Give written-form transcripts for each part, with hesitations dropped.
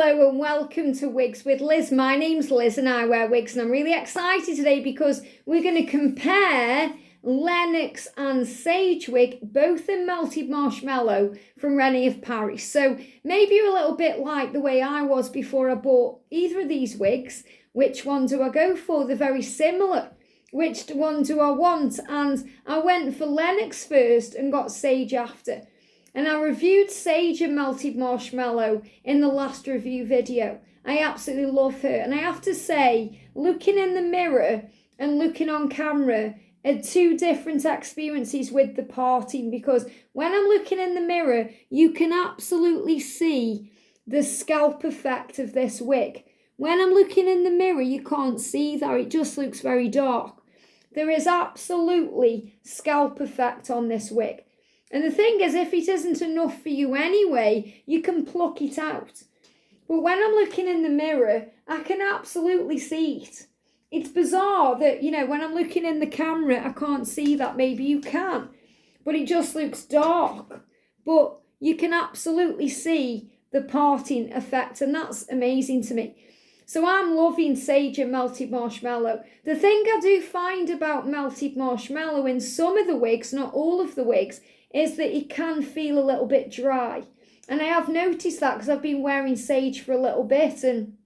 Hello and welcome to Wigs with Liz. My name's Liz and I wear wigs, and I'm really excited today because we're going to compare Lennox and Sage wig, both in melted marshmallow from Rene Of Paris. So maybe you're a little bit like the way I was before I bought either of these wigs. Which one do I go for? They're very similar. Which one do I want? And I went for Lennox first and got Sage after. And I reviewed Sage and melted marshmallow in the last review video. I absolutely love her. And I have to say, looking in the mirror and looking on camera are two different experiences with the parting, because when I'm looking in the mirror, you can absolutely see the scalp effect of this wig. When I'm looking in the mirror, you can't see that. It just looks very dark. There is absolutely scalp effect on this wig. And the thing is, if it isn't enough for you anyway, you can pluck it out. But when I'm looking in the mirror, I can absolutely see it. It's bizarre that, when I'm looking in the camera, I can't see that. Maybe you can. But it just looks dark. But you can absolutely see the parting effect, and that's amazing to me. So I'm loving Sage and melted marshmallow. The thing I do find about melted marshmallow in some of the wigs, not all of the wigs, is that it can feel a little bit dry. And I have noticed that because I've been wearing Sage for a little bit and,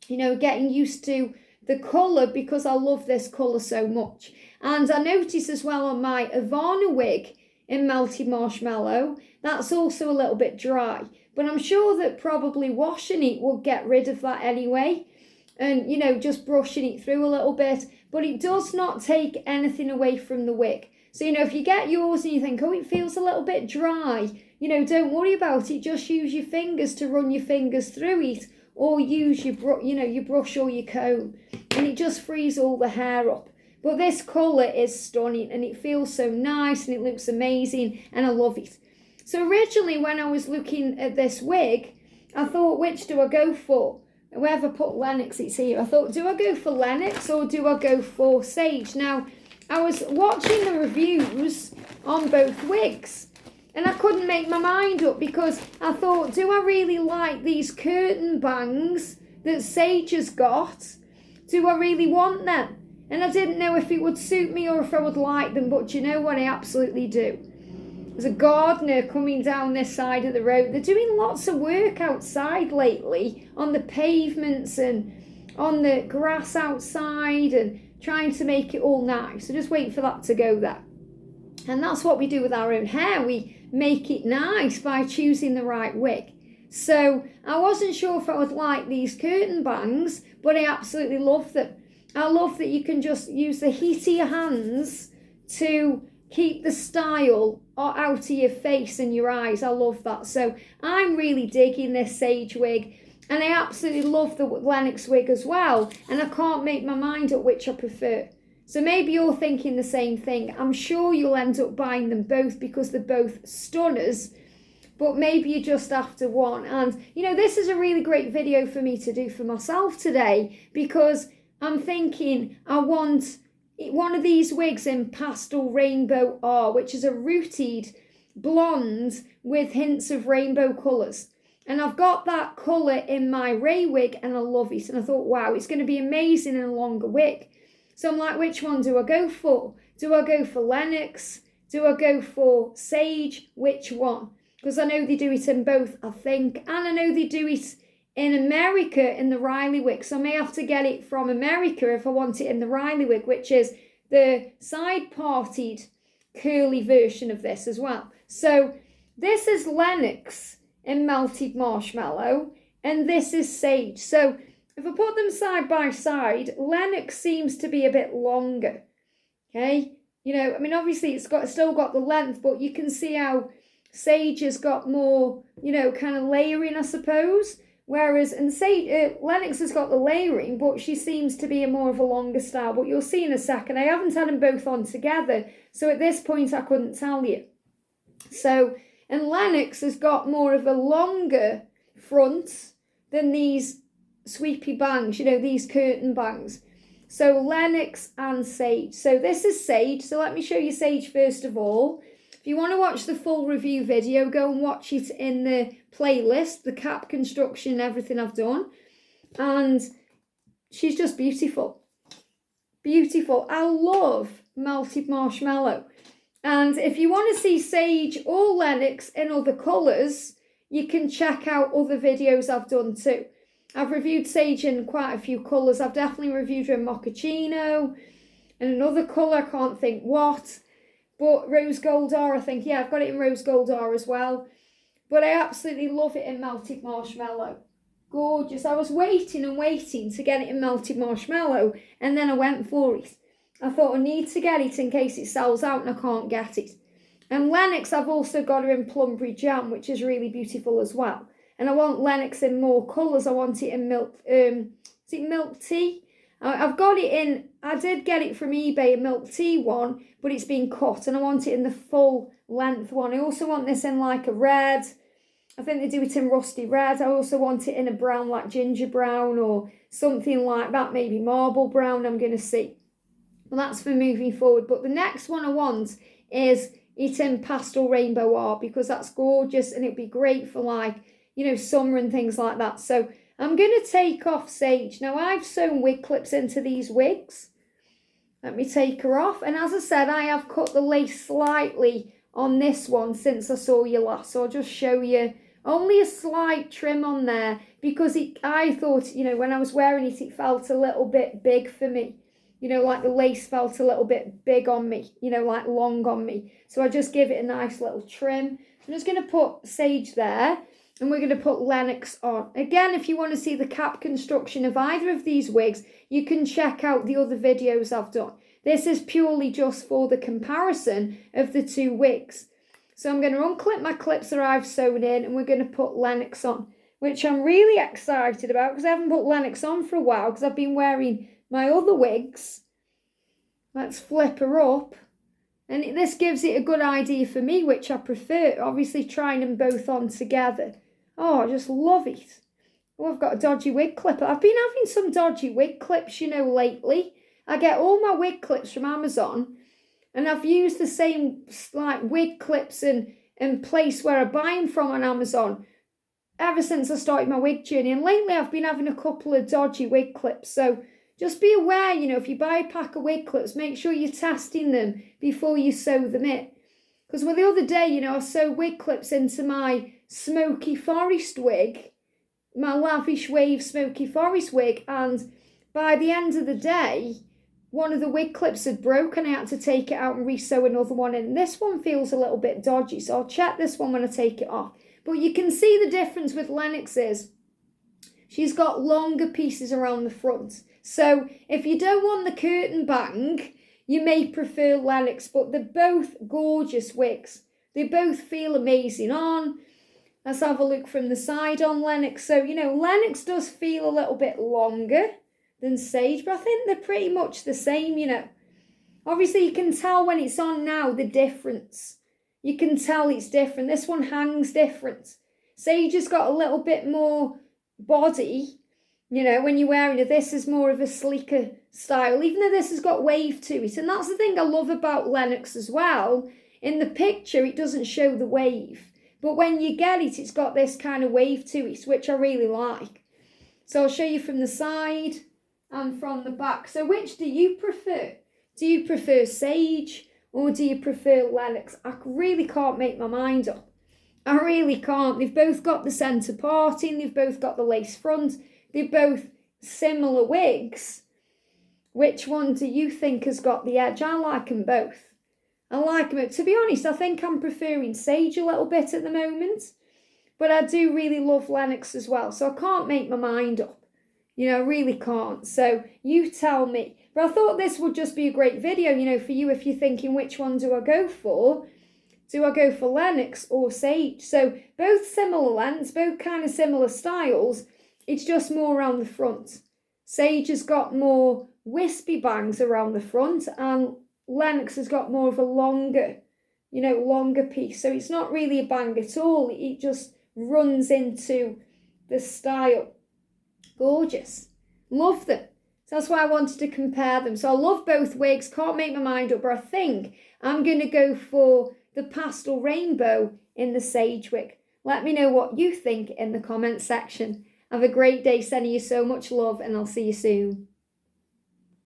getting used to the colour, because I love this colour so much. And I noticed as well on my Ivana wig in melted marshmallow, that's also a little bit dry. But I'm sure that probably washing it will get rid of that anyway. And, just brushing it through a little bit. But it does not take anything away from the wig. So, if you get yours and you think, oh, it feels a little bit dry, don't worry about it. Just use your fingers to run your fingers through it, or use your brush or your comb, and it just frees all the hair up. But this colour is stunning, and it feels so nice, and it looks amazing, and I love it. So originally, when I was looking at this wig, I thought, which do I go for? Wherever I put Lennox, it's here. I thought, do I go for Lennox or do I go for Sage? Now, I was watching the reviews on both wigs, and I couldn't make my mind up, because I thought, do I really like these curtain bangs that Sage has got? Do I really want them? And I didn't know if it would suit me or if I would like them, but you know what? I absolutely do. There's a gardener coming down this side of the road. They're doing lots of work outside lately on the pavements and on the grass outside, and trying to make it all nice. So just wait for that to go there. And that's what we do with our own hair. We make it nice by choosing the right wig. So I wasn't sure if I would like these curtain bangs, but I absolutely love them. I love that you can just use the heat of your hands to keep the style out of your face and your eyes. I love that. So I'm really digging this Sage wig. And I absolutely love the Lennox wig as well. And I can't make my mind up which I prefer. So maybe you're thinking the same thing. I'm sure you'll end up buying them both because they're both stunners. But maybe you're just after one. And, this is a really great video for me to do for myself today, because I'm thinking I want one of these wigs in Pastel Rainbow R, which is a rooted blonde with hints of rainbow colours. And I've got that colour in my Ray wig, and I love it. And I thought, wow, it's going to be amazing in a longer wig. So I'm like, which one do I go for? Do I go for Lennox? Do I go for Sage? Which one? Because I know they do it in both, I think. And I know they do it in America in the Riley wig. So I may have to get it from America if I want it in the Riley wig, which is the side-parted curly version of this as well. So this is Lennox in melted marshmallow, and this is Sage. So if I put them side by side, Lennox seems to be a bit longer. Okay, obviously it's still got the length, but you can see how Sage has got more, kind of layering, I suppose. Whereas Lennox has got the layering, but she seems to be more of a longer style. But you'll see in a second. I haven't had them both on together, so at this point I couldn't tell you. So. And Lennox has got more of a longer front than these sweepy bangs, these curtain bangs. So Lennox and Sage. So this is Sage. So let me show you Sage first of all. If you want to watch the full review video, go and watch it in the playlist, the cap construction and everything I've done. And she's just beautiful. Beautiful. I love melted marshmallow. And if you want to see Sage or Lennox in other colours, you can check out other videos I've done too. I've reviewed Sage in quite a few colours. I've definitely reviewed her in mochaccino and another colour, I can't think what. But rose gold R, I think. Yeah, I've got it in rose gold R as well. But I absolutely love it in melted marshmallow. Gorgeous. I was waiting and waiting to get it in melted marshmallow, and then I went for it. I thought I need to get it in case it sells out and I can't get it. And Lennox, I've also got her in plumberry jam, which is really beautiful as well. And I want Lennox in more colours. I want it in milk, is it milk tea? I've got it in, I did get it from eBay, a milk tea one, but it's been cut, and I want it in the full length one. I also want this in like a red. I think they do it in rusty red. I also want it in a brown, like ginger brown or something like that, maybe marble brown. I'm going to see. Well, that's for moving forward. But the next one I want is it in pastel rainbow art, because that's gorgeous and it'd be great for, like, you know, summer and things like that. So I'm going to take off Sage. Now, I've sewn wig clips into these wigs. Let me take her off. And as I said, I have cut the lace slightly on this one since I saw you last. So I'll just show you. Only a slight trim on there, because I thought, you know, when I was wearing it, it felt a little bit big for me. You know, like the lace felt a little bit big on me, you know, like long on me. So I just give it a nice little trim. I'm just going to put Sage there, and we're going to put Lennox on. Again, if you want to see the cap construction of either of these wigs, you can check out the other videos I've done. This is purely just for the comparison of the two wigs. So I'm going to unclip my clips that I've sewn in, and we're going to put Lennox on, which I'm really excited about, because I haven't put Lennox on for a while, because I've been wearing my other wigs. Let's flip her up. And this gives it a good idea for me, which I prefer, obviously trying them both on together. Oh, I just love it. Oh, I've got a dodgy wig clipper. I've been having some dodgy wig clips, you know, lately. I get all my wig clips from Amazon, and I've used the same, like, wig clips and place where I buy them from on Amazon ever since I started my wig journey. And lately I've been having a couple of dodgy wig clips. So just be aware, you know, if you buy a pack of wig clips, make sure you're testing them before you sew them in. Because the other day, you know, I sewed wig clips into my Smoky Forest wig, my Lavish Wave Smoky Forest wig, and by the end of the day, one of the wig clips had broken. I had to take it out and re-sew another one in. This one feels a little bit dodgy, so I'll check this one when I take it off. But you can see the difference with Lennox is she's got longer pieces around the front. So if you don't want the curtain bang, you may prefer Lennox, but they're both gorgeous wigs. They both feel amazing on. Let's have a look from the side on Lennox. So, you know, Lennox does feel a little bit longer than Sage, but I think they're pretty much the same, you know. Obviously, you can tell when it's on now the difference. You can tell it's different. This one hangs different. Sage has got a little bit more body, you know, when you're wearing it. This is more of a sleeker style, even though this has got wave to it. And that's the thing I love about Lennox as well. In the picture, it doesn't show the wave. But when you get it, it's got this kind of wave to it, which I really like. So I'll show you from the side and from the back. So which do you prefer? Do you prefer Sage or do you prefer Lennox? I really can't make my mind up. I really can't. They've both got the centre parting. They've both got the lace front. They're both similar wigs. Which one do you think has got the edge? I like them both. I like them. To be honest, I think I'm preferring Sage a little bit at the moment. But I do really love Lennox as well. So I can't make my mind up. You know, I really can't. So you tell me. But I thought this would just be a great video, you know, for you if you're thinking, which one do I go for? Do I go for Lennox or Sage? So both similar lengths, both kind of similar styles. It's just more around the front. Sage has got more wispy bangs around the front, and Lennox has got more of a longer, you know, longer piece. So it's not really a bang at all. It just runs into the style. Gorgeous. Love them. So that's why I wanted to compare them. So I love both wigs. Can't make my mind up, but I think I'm going to go for the pastel rainbow in the Sage wig. Let me know what you think in the comments section. Have a great day, sending you so much love, and I'll see you soon.